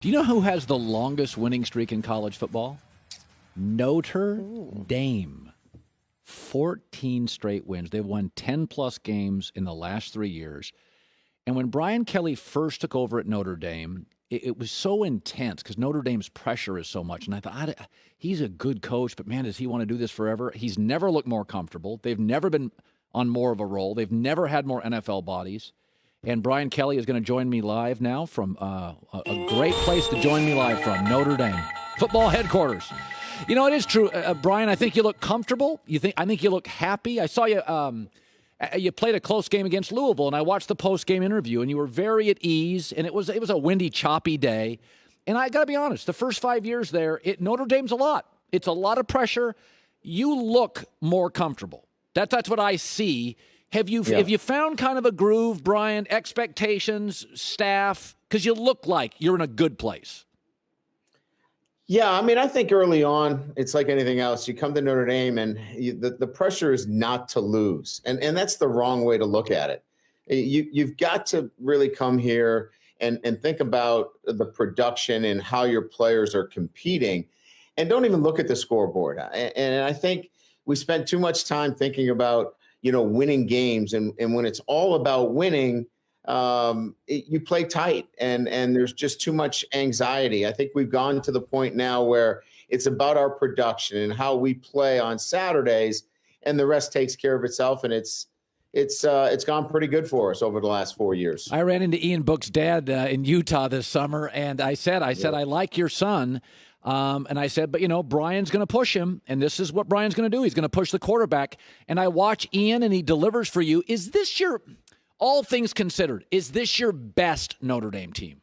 Do you know who has the longest winning streak in college football? Notre Dame. 14 straight wins. They've won 10-plus games in the last 3 years. And when Brian Kelly first took over at Notre Dame, it was so intense because Notre Dame's pressure is so much. And I thought, he's a good coach, but, man, does he want to do this forever? He's never looked more comfortable. They've never been on more of a roll. They've never had more NFL bodies. And Brian Kelly is going to join me live now from a great place to join me live from, Notre Dame football headquarters. You know, it is true, Brian. I think you look comfortable. I think you look happy. I saw you. You played a close game against Louisville, and I watched the post-game interview, and you were very at ease. And it was a windy, choppy day. And I got to be honest, the first 5 years there, Notre Dame's a lot. It's a lot of pressure. You look more comfortable. That's what I see. Have you found kind of a groove, Brian? Expectations, staff, because you look like you're in a good place. Yeah, I mean, I think early on, it's like anything else. You come to Notre Dame, and the pressure is not to lose, and that's the wrong way to look at it. You've got to really come here and think about the production and how your players are competing, and don't even look at the scoreboard. And I think we spent too much time thinking about winning games. And when it's all about winning, you play tight and there's just too much anxiety. I think we've gone to the point now where it's about our production and how we play on Saturdays, and the rest takes care of itself. And it's gone pretty good for us over the last 4 years. I ran into Ian Book's dad in Utah this summer, and I said, I like your son. And I said, but, Brian's going to push him, and this is what Brian's going to do. He's going to push the quarterback. And I watch Ian, and he delivers for you. Is this all things considered, is this your best Notre Dame team?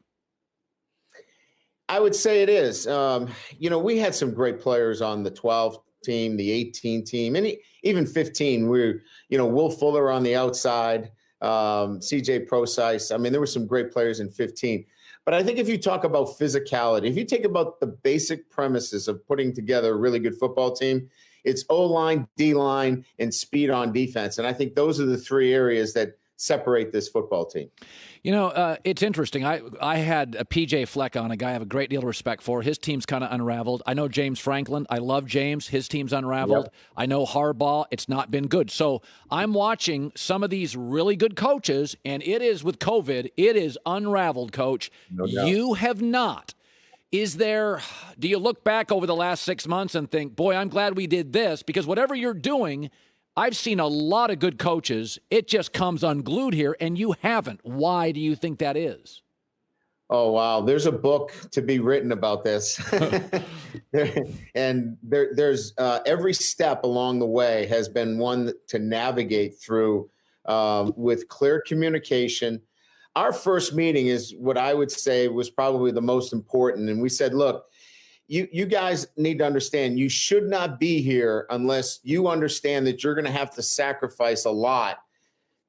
I would say it is. We had some great players on the 12 team, the 18 team, and even 15. Will Fuller on the outside, CJ Procise. I mean, there were some great players in 15. But I think if you talk about physicality, if you take about the basic premises of putting together a really good football team, it's O-line, D-line, and speed on defense. And I think those are the three areas that separate this football team. It's interesting. I had a PJ Fleck on, a guy I have a great deal of respect for. His team's kind of unraveled. I know James Franklin. I love James. His team's unraveled. Yep. I know Harbaugh. It's not been good. So I'm watching some of these really good coaches, and it is with COVID, it is unraveled, Coach. No doubt. You have not. Do you look back over the last 6 months and think, boy, I'm glad we did this? Because whatever you're doing, I've seen a lot of good coaches. It just comes unglued here, and you haven't. Why do you think that is? Oh, wow. There's a book to be written about this. There's every step along the way has been one to navigate through with clear communication. Our first meeting is what I would say was probably the most important. And we said, look, you guys need to understand you should not be here unless you understand that you're going to have to sacrifice a lot,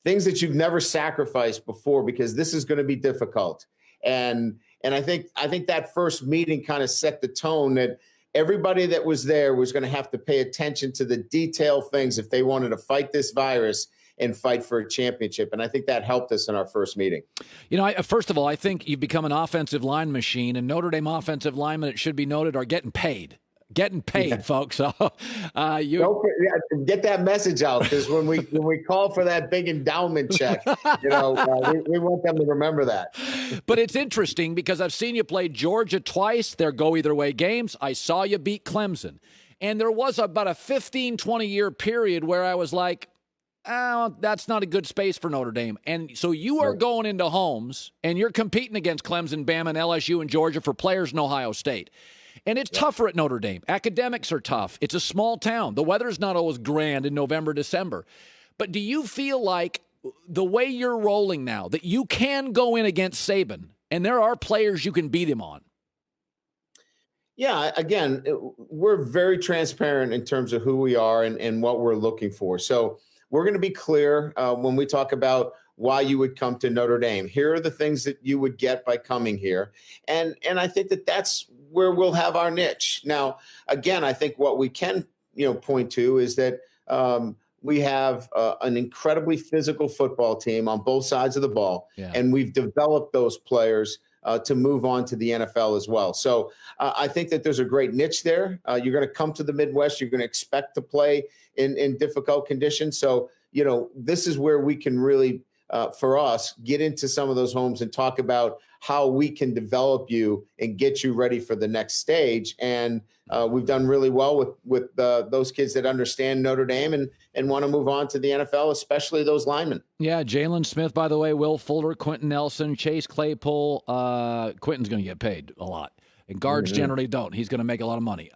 things that you've never sacrificed before, because this is going to be difficult. And I think that first meeting kind of set the tone that everybody that was there was going to have to pay attention to the detailed things if they wanted to fight this virus and fight for a championship. And I think that helped us in our first meeting. First of all, I think you've become an offensive line machine, and Notre Dame offensive linemen, it should be noted, are getting paid. Yeah. Folks. So get that message out, because when we call for that big endowment check, we want them to remember that. But it's interesting because I've seen you play Georgia twice. They're go-either-way games. I saw you beat Clemson. And there was about a 15, 20-year period where I was like, that's not a good space for Notre Dame. And so you are going into homes, and you're competing against Clemson, Bama, and LSU and Georgia for players in Ohio State. And it's tougher at Notre Dame. Academics are tough. It's a small town. The weather's not always grand in November, December. But do you feel like the way you're rolling now, that you can go in against Saban, and there are players you can beat him on? Yeah, again, we're very transparent in terms of who we are and what we're looking for. So we're going to be clear when we talk about why you would come to Notre Dame. Here are the things that you would get by coming here. And I think that's where we'll have our niche. Now, again, I think what we can point to is that we have an incredibly physical football team on both sides of the ball. Yeah. And we've developed those players to move on to the NFL as well. So I think that there's a great niche there. You're going to come to the Midwest. You're going to expect to play in difficult conditions. So, this is where we can really, for us, get into some of those homes and talk about how we can develop you and get you ready for the next stage. And we've done really well with those kids that understand Notre Dame and want to move on to the NFL, especially those linemen. Yeah, Jalen Smith, by the way, Will Fuller, Quentin Nelson, Chase Claypool. Quentin's going to get paid a lot. And guards generally don't. He's going to make a lot of money.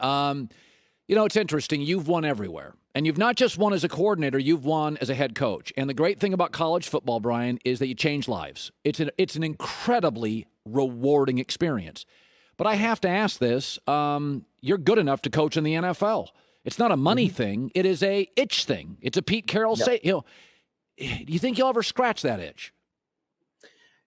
It's interesting. You've won everywhere. And you've not just won as a coordinator, you've won as a head coach. And the great thing about college football, Brian, is that you change lives. It's an incredibly rewarding experience. But I have to ask this. You're good enough to coach in the NFL. It's not a money thing. It is a itch thing. It's a Pete Carroll say. Do you think you'll ever scratch that itch?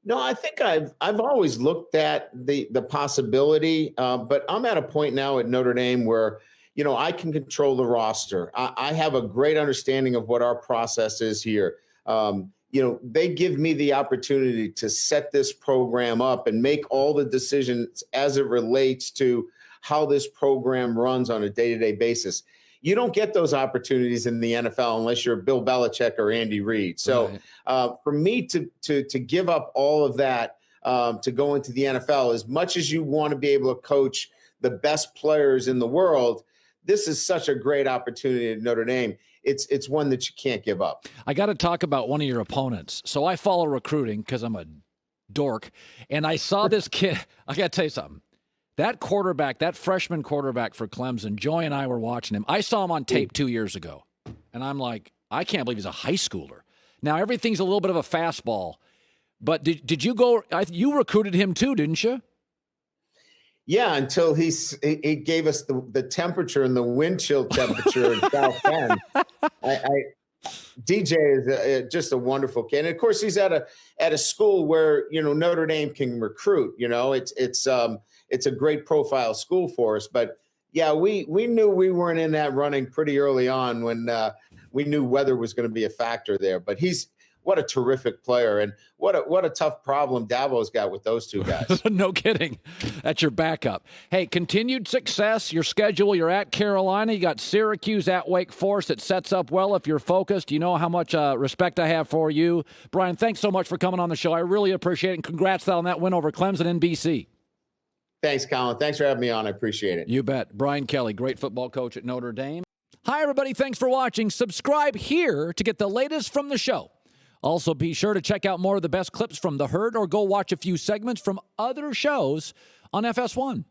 No, I think I've always looked at the possibility, but I'm at a point now at Notre Dame where I can control the roster. I have a great understanding of what our process is here. They give me the opportunity to set this program up and make all the decisions as it relates to how this program runs on a day-to-day basis. You don't get those opportunities in the NFL unless you're Bill Belichick or Andy Reid. So for me to give up all of that to go into the NFL, as much as you want to be able to coach the best players in the world, this is such a great opportunity at Notre Dame. It's one that you can't give up. I got to talk about one of your opponents. So I follow recruiting because I'm a dork, and I saw this kid. I got to tell you something. That quarterback, that freshman quarterback for Clemson, Joy and I were watching him. I saw him on tape 2 years ago, and I'm like, I can't believe he's a high schooler. Now, everything's a little bit of a fastball, but did you go – you recruited him too, didn't you? Yeah, until he gave us the temperature and the wind chill temperature in South Bend. DJ is just a wonderful kid, and of course he's at a school where Notre Dame can recruit. It's a great profile school for us. But yeah, we knew we weren't in that running pretty early on when we knew weather was going to be a factor there. But what a terrific player, and what a tough problem Dabo's got with those two guys. No kidding. That's your backup. Hey, continued success, your schedule, you're at Carolina, you got Syracuse at Wake Forest. It sets up well if you're focused. You know how much respect I have for you. Brian, thanks so much for coming on the show. I really appreciate it, and congrats on that win over Clemson and BC. Thanks, Colin. Thanks for having me on. I appreciate it. You bet. Brian Kelly, great football coach at Notre Dame. Hi, everybody. Thanks for watching. Subscribe here to get the latest from the show. Also, be sure to check out more of the best clips from The Herd or go watch a few segments from other shows on FS1.